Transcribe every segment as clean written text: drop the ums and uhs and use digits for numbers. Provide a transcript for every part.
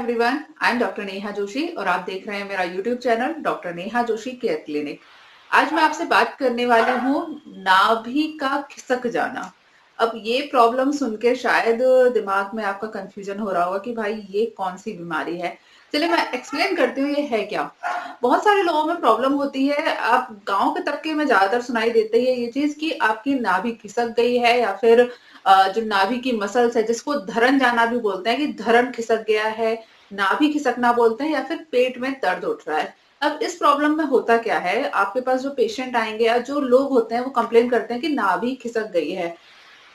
Everyone, I am doctor Neha Joshi और आप देख रहे हैं मेरा YouTube channel doctor Neha Joshi care clinic. आज मैं आपसे बात करने वाली हूँ नाभि का खिसक जाना। अब ये प्रॉब्लम सुन के शायद दिमाग में आपका कंफ्यूजन हो रहा होगा कि भाई ये कौन सी बीमारी है। चलिए मैं एक्सप्लेन करती हूँ ये है क्या। बहुत सारे लोगों में प्रॉब्लम होती है, आप गांव के तबके में ज्यादातर सुनाई देती है ये चीज कि आपकी नाभि खिसक गई है या फिर जो नाभि की मसल्स है जिसको धरन जाना भी बोलते हैं कि धरन खिसक गया है, नाभि खिसकना बोलते हैं, या फिर पेट में दर्द उठ रहा है। अब इस प्रॉब्लम में होता क्या है, आपके पास जो पेशेंट आएंगे या जो लोग होते हैं वो कंप्लेन करते हैं कि नाभि खिसक गई है।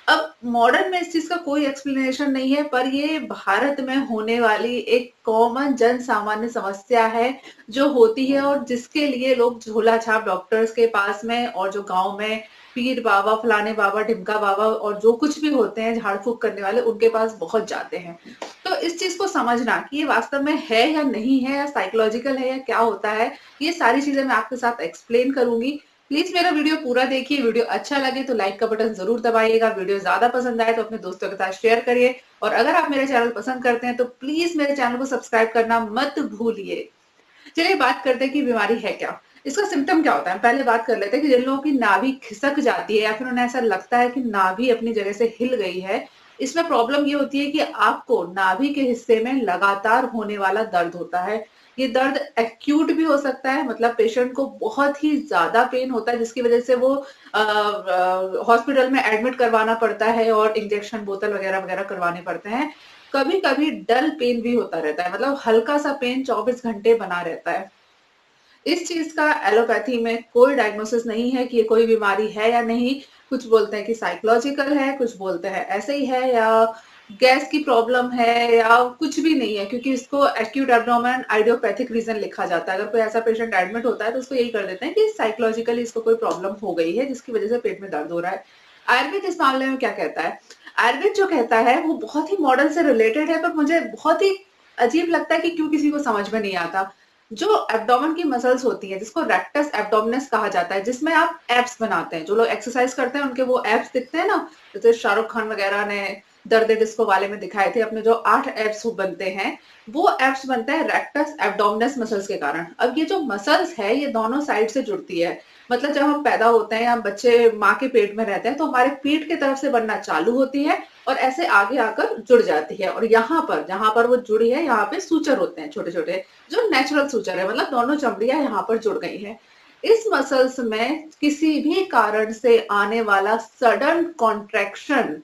अब मॉडर्न में इस चीज का कोई एक्सप्लेनेशन नहीं है, पर ये भारत में होने वाली एक कॉमन जन सामान्य समस्या है जो होती है और जिसके लिए लोग झोला छाप डॉक्टर्स के पास में और जो गांव में पीर बाबा, फलाने बाबा, ढिमका बाबा और जो कुछ भी होते हैं झाड़ फूक करने वाले, उनके पास बहुत जाते हैं। तो इस चीज को समझना कि ये वास्तव में है या नहीं है, या साइकोलॉजिकल है या क्या होता है, ये सारी चीजें मैं आपके साथ एक्सप्लेन करूंगी। प्लीज मेरा वीडियो पूरा देखिए। वीडियो अच्छा लगे तो लाइक का बटन जरूर दबाइएगा। वीडियो ज्यादा पसंद आए तो अपने दोस्तों के साथ शेयर करिए। और अगर आप मेरे चैनल पसंद करते हैं तो प्लीज मेरे चैनल को सब्सक्राइब करना मत भूलिए। चलिए बात करते हैं कि बीमारी है क्या, इसका सिम्टम क्या होता है। पहले बात कर लेते हैं कि जिन लोगों की नाभि खिसक जाती है या फिर उन्हें ऐसा लगता है कि नाभि अपनी जगह से हिल गई है, इसमें प्रॉब्लम ये होती है कि आपको नाभि के हिस्से में लगातार होने वाला दर्द होता है। ये दर्द एक्यूट भी हो सकता है, मतलब पेशेंट को बहुत ही ज्यादा पेन होता है जिसकी वजह से वो हॉस्पिटल में एडमिट करवाना पड़ता है और इंजेक्शन बोतल वगैरह वगैरह करवाने पड़ते हैं। कभी कभी डल पेन भी होता रहता है, मतलब हल्का सा पेन 24 घंटे बना रहता है। इस चीज का एलोपैथी में कोई डायग्नोसिस नहीं है कि ये कोई बीमारी है या नहीं। कुछ बोलते हैं कि साइकोलॉजिकल है, कुछ बोलते हैं ऐसे ही है, या गैस की प्रॉब्लम है, या कुछ भी नहीं है, क्योंकि इसको एक्यूट एब्डोमेन आइडियोपैथिक रीजन लिखा जाता है। अगर कोई ऐसा पेशेंट एडमिट होता है तो उसको यही कर देते हैं कि साइकोलॉजिकली इसको कोई प्रॉब्लम हो गई है जिसकी वजह से पेट में दर्द हो रहा है। आयुर्वेद इस मामले में क्या कहता है? आयुर्वेद जो कहता है वो बहुत ही मॉडर्न से रिलेटेड है, पर मुझे बहुत ही अजीब लगता है कि क्यों किसी को समझ में नहीं आता। जो एब्डोमेन की मसल्स होती है जिसको रेक्टस एब्डोमिनस कहा जाता है, जिसमें आप एब्स बनाते हैं, जो लोग एक्सरसाइज करते हैं उनके वो एब्स दिखते हैं ना, जैसे शाहरुख खान वगैरह ने दर्द डिस्को वाले में दिखाए थे अपने जो 8 एब्स बनते हैं, वो एब्स बनते हैं रेक्टस एब्डोमिनस मसल्स के कारण। अब ये जो मसल्स है ये दोनों साइड से जुड़ती है। मतलब जब हम पैदा होते हैं या बच्चे माँ के पेट में रहते हैं तो हमारे पीठ की तरफ से बनना चालू होती है और ऐसे आगे आकर जुड़ जाती है, और यहाँ पर जहां पर वो जुड़ी है यहाँ पे सूचर होते हैं छोटे छोटे, जो नेचुरल सूचर है, मतलब दोनों चमड़ियां यहाँ पर जुड़ गई हैं। इस मसल्स में किसी भी कारण से आने वाला सडन कॉन्ट्रैक्शन,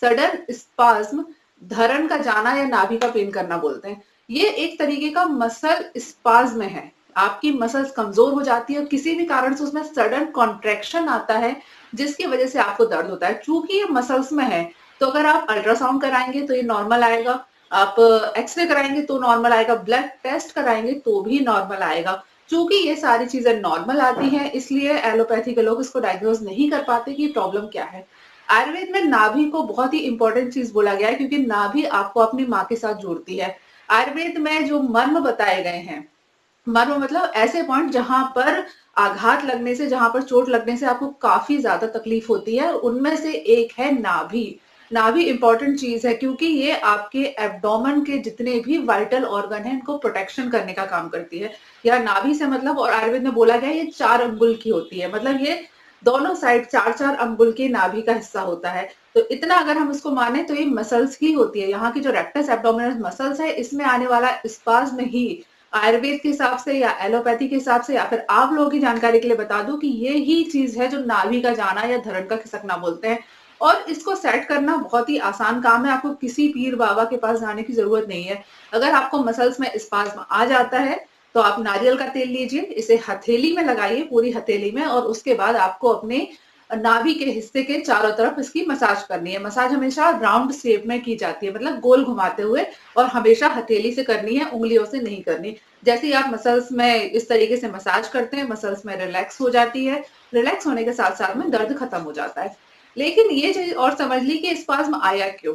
सडन स्पाज्म, धरण का जाना या नाभि का पेन करना बोलते हैं, ये एक तरीके का मसल स्पाज्म है। आपकी मसल्स कमजोर हो जाती है और किसी भी कारण से उसमें सडन कॉन्ट्रैक्शन आता है जिसकी वजह से आपको दर्द होता है। चूंकि ये मसल्स में है तो अगर आप अल्ट्रासाउंड कराएंगे तो ये नॉर्मल आएगा, आप एक्सरे कराएंगे तो नॉर्मल आएगा, ब्लड टेस्ट कराएंगे तो भी नॉर्मल आएगा। चूंकि ये सारी चीजें नॉर्मल आती हैं इसलिए एलोपैथी के लोग इसको डायग्नोज नहीं कर पाते कि प्रॉब्लम क्या है। आयुर्वेद में नाभि को बहुत ही इंपॉर्टेंट चीज बोला गया है क्योंकि नाभि आपको अपनी माँ के साथ जोड़ती है। आयुर्वेद में जो मर्म बताए गए हैं, मर्म मतलब ऐसे पॉइंट जहां पर आघात लगने से, जहां पर चोट लगने से आपको काफी ज्यादा तकलीफ होती है, उनमें से एक है नाभि। नाभि इंपॉर्टेंट चीज है क्योंकि ये आपके एब्डोमेन के जितने भी वाइटल ऑर्गन हैं इनको प्रोटेक्शन करने का काम करती है। या नाभि से मतलब, और आयुर्वेद में बोला गया है ये 4 अंगुल की होती है, मतलब ये दोनों साइड 4-4 अंगुल के नाभि का हिस्सा होता है। तो इतना अगर हम इसको माने तो ये मसल्स ही होती है। यहाँ की जो रेक्टस एब्डोमिनल मसल्स है इसमें आने वाला स्पाज्म ही आयुर्वेद के हिसाब से या एलोपैथी के हिसाब से या फिर आप लोगों की जानकारी के लिए बता दूं कि ये ही चीज है जो नाभि का जाना या धरण का खिसकना बोलते हैं। और इसको सेट करना बहुत ही आसान काम है, आपको किसी पीर बाबा के पास जाने की जरूरत नहीं है। अगर आपको मसल्स में स्पाज्म आ जाता है तो आप नारियल का तेल लीजिए, इसे हथेली में लगाइए, पूरी हथेली में, और उसके बाद आपको अपने नाभि के हिस्से के चारों तरफ इसकी मसाज करनी है। मसाज हमेशा राउंड शेप में की जाती है, मतलब गोल घुमाते हुए, और हमेशा हथेली से करनी है, उंगलियों से नहीं करनी। जैसे ही आप मसल्स में इस तरीके से मसाज करते हैं मसल्स में रिलैक्स हो जाती है, रिलैक्स होने के साथ साथ में दर्द खत्म हो जाता है। लेकिन ये चीज और समझ ली कि स्पाज्म आया क्यों।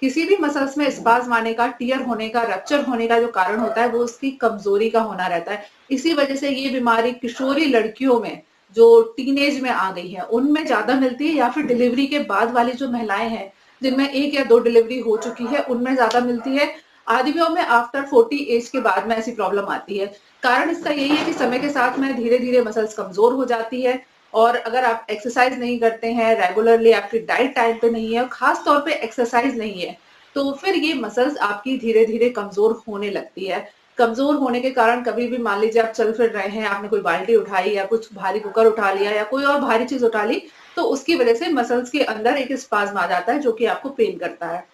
किसी भी मसल्स में स्पाज्म आने का, टियर होने का, रप्चर होने का जो कारण होता है वो उसकी कमजोरी का होना रहता है। इसी वजह से ये बीमारी किशोरी लड़कियों में जो टीनेज में आ गई है उनमें ज्यादा मिलती है, या फिर डिलीवरी के बाद वाली जो महिलाएं हैं जिनमें 1 या 2 डिलीवरी हो चुकी है उनमें ज्यादा मिलती है। आदमियों में आफ्टर 40 एज के बाद में ऐसी प्रॉब्लम आती है। कारण इसका यही है कि समय के साथ में धीरे धीरे मसल्स कमजोर हो जाती है, और अगर आप एक्सरसाइज नहीं करते हैं रेगुलरली, आपकी डाइट टाइम पे नहीं है और खास तौर पे एक्सरसाइज नहीं है, तो फिर ये मसल्स आपकी धीरे धीरे कमजोर होने लगती है। कमजोर होने के कारण कभी भी मान लीजिए आप चल फिर रहे हैं, आपने कोई बाल्टी उठाई या कुछ भारी कुकर उठा लिया या कोई और भारी चीज उठा ली, तो उसकी वजह से मसल्स के अंदर एक स्पाज्म आ जाता है जो कि आपको पेन करता है।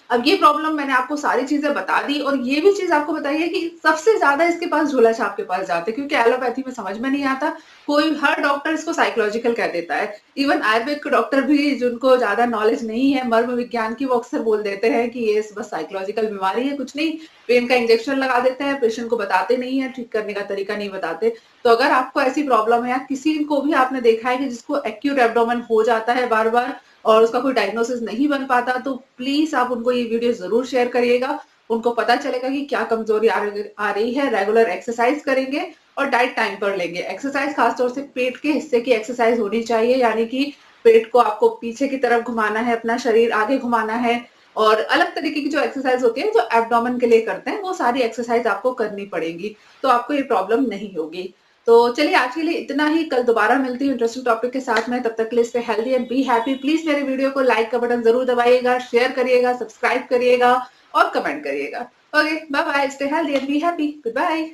अब ये प्रॉब्लम मैंने आपको सारी चीजें बता दी, और ये भी चीज आपको बताई है कि सबसे ज्यादा इसके पास झोला छाप के पास जाते हैं, क्योंकि एलोपैथी में समझ में नहीं आता। कोई हर डॉक्टर इसको साइकोलॉजिकल कह देता है। इवन आयुर्वेद के डॉक्टर भी जिनको ज्यादा नॉलेज नहीं है मर्म विज्ञान की, वो अक्सर बोल देते हैं कि ये बस साइकोलॉजिकल बीमारी है, कुछ नहीं। पेन का इंजेक्शन लगा देते हैं, पेशेंट को बताते नहीं है, ठीक करने का तरीका नहीं बताते। तो अगर आपको ऐसी प्रॉब्लम है या किसी को भी आपने देखा है कि जिसको एक्यूट एब्डोमेन हो जाता है बार बार और उसका कोई डायग्नोसिस नहीं बन पाता, तो प्लीज आप उनको ये वीडियो जरूर शेयर करिएगा। उनको पता चलेगा कि क्या कमजोरी आ रही है। रेगुलर एक्सरसाइज करेंगे और डाइट टाइम पर लेंगे। एक्सरसाइज खासतौर से पेट के हिस्से की एक्सरसाइज होनी चाहिए, यानी कि पेट को आपको पीछे की तरफ घुमाना है, अपना शरीर आगे घुमाना है, और अलग तरीके की जो एक्सरसाइज होती है जो एब्डोमेन के लिए करते हैं, वो सारी एक्सरसाइज आपको करनी पड़ेगी, तो आपको ये प्रॉब्लम नहीं होगी। तो चलिए आज के लिए इतना ही, कल दोबारा मिलती हूँ इंटरेस्टिंग टॉपिक के साथ में। तब तक के लिए stay healthy and be happy. Please मेरे वीडियो को लाइक का बटन जरूर दबाइएगा, शेयर करिएगा, सब्सक्राइब करिएगा और कमेंट करिएगा। Okay, bye bye, stay healthy and be happy, good bye.